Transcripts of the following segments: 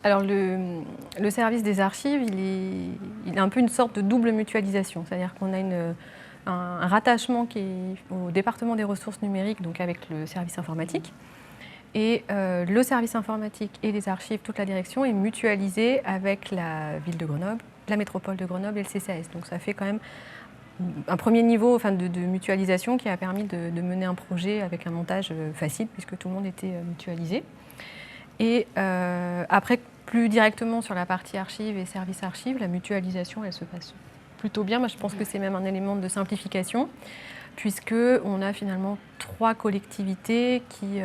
Alors le service des archives, il est un peu une sorte de double mutualisation. C'est-à-dire qu'on a un rattachement qui est au département des ressources numériques, donc avec le service informatique. Et le service informatique et les archives, toute la direction est mutualisée avec la ville de Grenoble, la métropole de Grenoble et le CCAS. Donc ça fait quand même un premier niveau de mutualisation qui a permis de mener un projet avec un montage facile puisque tout le monde était mutualisé. Et après, plus directement sur la partie archives et services archives, la mutualisation, elle se passe plutôt bien. Moi, je pense que c'est même un élément de simplification puisqu'on a finalement 3 collectivités qui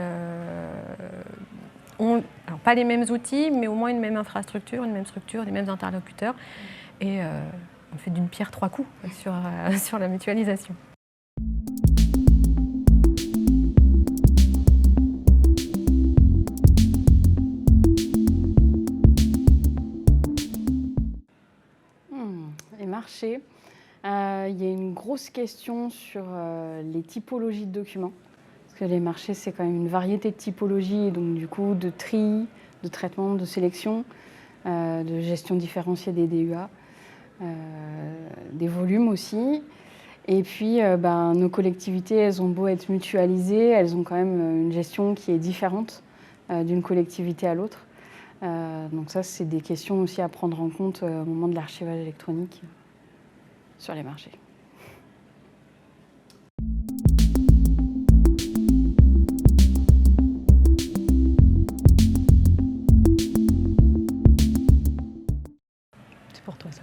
ont, alors pas les mêmes outils, mais au moins une même infrastructure, une même structure, les mêmes interlocuteurs. Et on fait d'une pierre 3 coups sur la mutualisation. Les marchés. Il y a une grosse question sur les typologies de documents. Parce que les marchés, c'est quand même une variété de typologies, donc du coup de tri, de traitement, de sélection, de gestion différenciée des DUA, des volumes aussi. Et puis nos collectivités, elles ont beau être mutualisées, elles ont quand même une gestion qui est différente d'une collectivité à l'autre. Donc ça, c'est des questions aussi à prendre en compte au moment de l'archivage électronique sur les marchés. C'est pour toi ça.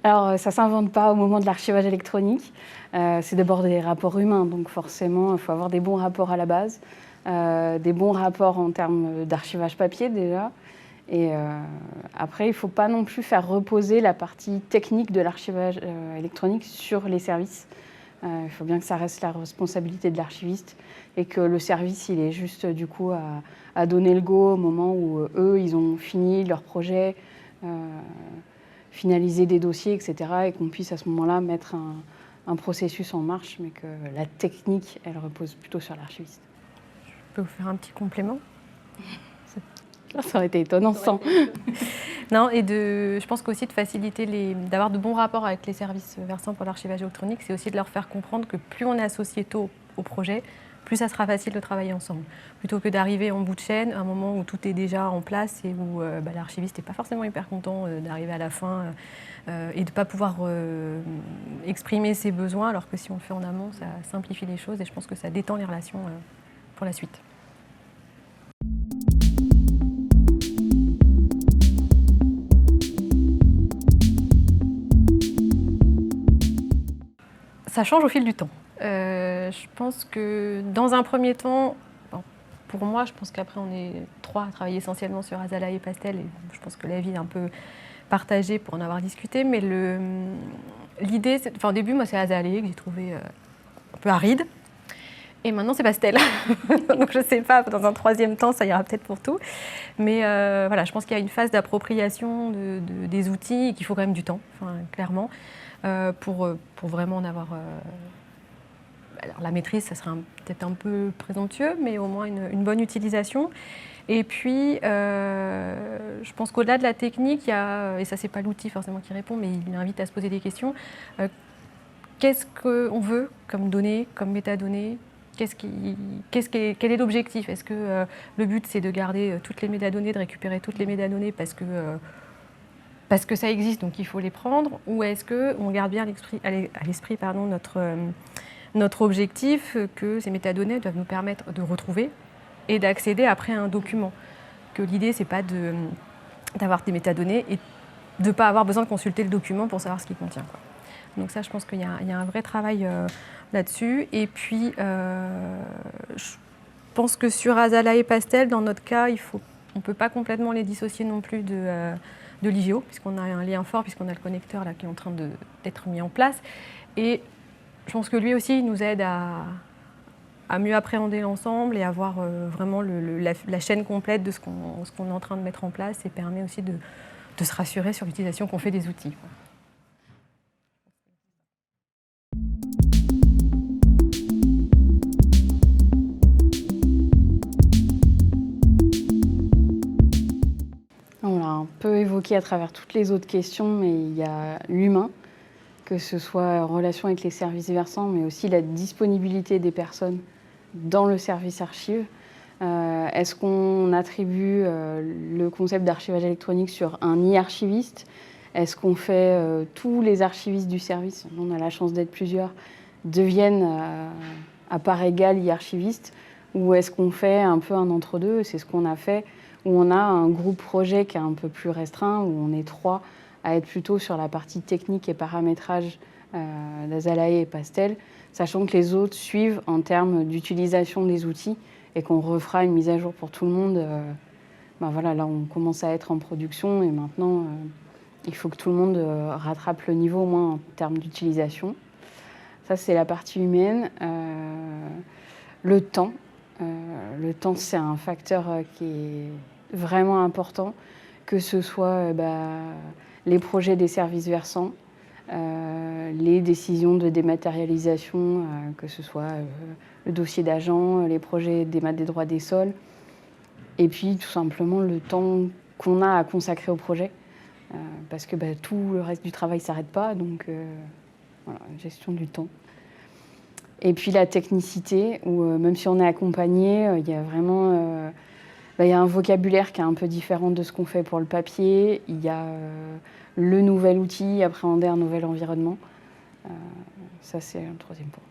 Alors ça ne s'invente pas au moment de l'archivage électronique. C'est d'abord des rapports humains, donc forcément, il faut avoir des bons rapports à la base, des bons rapports en termes d'archivage papier déjà. Et après, il ne faut pas non plus faire reposer la partie technique de l'archivage électronique sur les services. Il faut bien que ça reste la responsabilité de l'archiviste et que le service, il est juste du coup à donner le go au moment où eux, ils ont fini leur projet, finaliser des dossiers, etc. et qu'on puisse à ce moment-là mettre un processus en marche, mais que la technique, elle repose plutôt sur l'archiviste. Je peux vous faire un petit complément? Ça aurait été étonnant sans. Non, et je pense qu'aussi de faciliter, d'avoir de bons rapports avec les services versants pour l'archivage électronique, c'est aussi de leur faire comprendre que plus on est associé tôt au projet, plus ça sera facile de travailler ensemble. Plutôt que d'arriver en bout de chaîne, à un moment où tout est déjà en place et où l'archiviste n'est pas forcément hyper content d'arriver à la fin et de ne pas pouvoir exprimer ses besoins, alors que si on le fait en amont, ça simplifie les choses et je pense que ça détend les relations pour la suite. Ça change au fil du temps. Je pense que dans un premier temps, pour moi, je pense qu'après on est 3 à travailler essentiellement sur Azala et Pastel, et je pense que l'avis est un peu partagé pour en avoir discuté, mais l'idée, au début, moi c'est Azala que j'ai trouvé un peu aride, et maintenant c'est Pastel. Donc je ne sais pas, dans un troisième temps, ça ira peut-être pour tout, mais voilà, je pense qu'il y a une phase d'appropriation des outils et qu'il faut quand même du temps, clairement. Pour vraiment en avoir alors la maîtrise, ça serait peut-être un peu présomptueux, mais au moins une bonne utilisation. Et puis, je pense qu'au-delà de la technique, il y a, et ça c'est pas l'outil forcément qui répond, mais il invite à se poser des questions. Qu'est-ce qu'on veut comme données, comme métadonnées? Quel est l'objectif? Est-ce que le but c'est de garder toutes les métadonnées, de récupérer toutes les métadonnées parce que ça existe, donc il faut les prendre, ou est-ce qu'on garde bien à l'esprit notre objectif, que ces métadonnées doivent nous permettre de retrouver et d'accéder après à un document. Que l'idée, c'est pas d'avoir des métadonnées et de ne pas avoir besoin de consulter le document pour savoir ce qu'il contient, quoi. Donc ça, je pense qu'il y a un vrai travail là-dessus. Et puis, je pense que sur Azala et Pastel, dans notre cas, on ne peut pas complètement les dissocier non plus de l'IGO, puisqu'on a un lien fort, puisqu'on a le connecteur là, qui est en train d'être mis en place. Et je pense que lui aussi, il nous aide à mieux appréhender l'ensemble et à voir vraiment la chaîne complète de ce qu'on est en train de mettre en place et permet aussi de se rassurer sur l'utilisation qu'on fait des outils, quoi. évoqué à travers toutes les autres questions, mais il y a l'humain, que ce soit en relation avec les services versants, mais aussi la disponibilité des personnes dans le service archive. Est-ce qu'on attribue le concept d'archivage électronique sur un e-archiviste? Est-ce qu'on fait tous les archivistes du service, on a la chance d'être plusieurs, deviennent à part égale e-archivistes? Ou est-ce qu'on fait un peu un entre-deux? C'est ce qu'on a fait, où on a un groupe projet qui est un peu plus restreint, où on est 3 à être plutôt sur la partie technique et paramétrage d'Azalae et Pastel, sachant que les autres suivent en termes d'utilisation des outils et qu'on refera une mise à jour pour tout le monde. Ben voilà, là, on commence à être en production et maintenant, il faut que tout le monde rattrape le niveau au moins en termes d'utilisation. Ça, c'est la partie humaine. Le temps. Le temps, c'est un facteur qui est vraiment important, que ce soit les projets des services versants, les décisions de dématérialisation, que ce soit le dossier d'agent, les projets des droits des sols, et puis tout simplement le temps qu'on a à consacrer au projet, parce que tout le reste du travail ne s'arrête pas, donc voilà, gestion du temps. Et puis la technicité, où même si on est accompagné, il y a vraiment il y a un vocabulaire qui est un peu différent de ce qu'on fait pour le papier. Il y a le nouvel outil, appréhender un nouvel environnement. Ça, c'est un troisième point.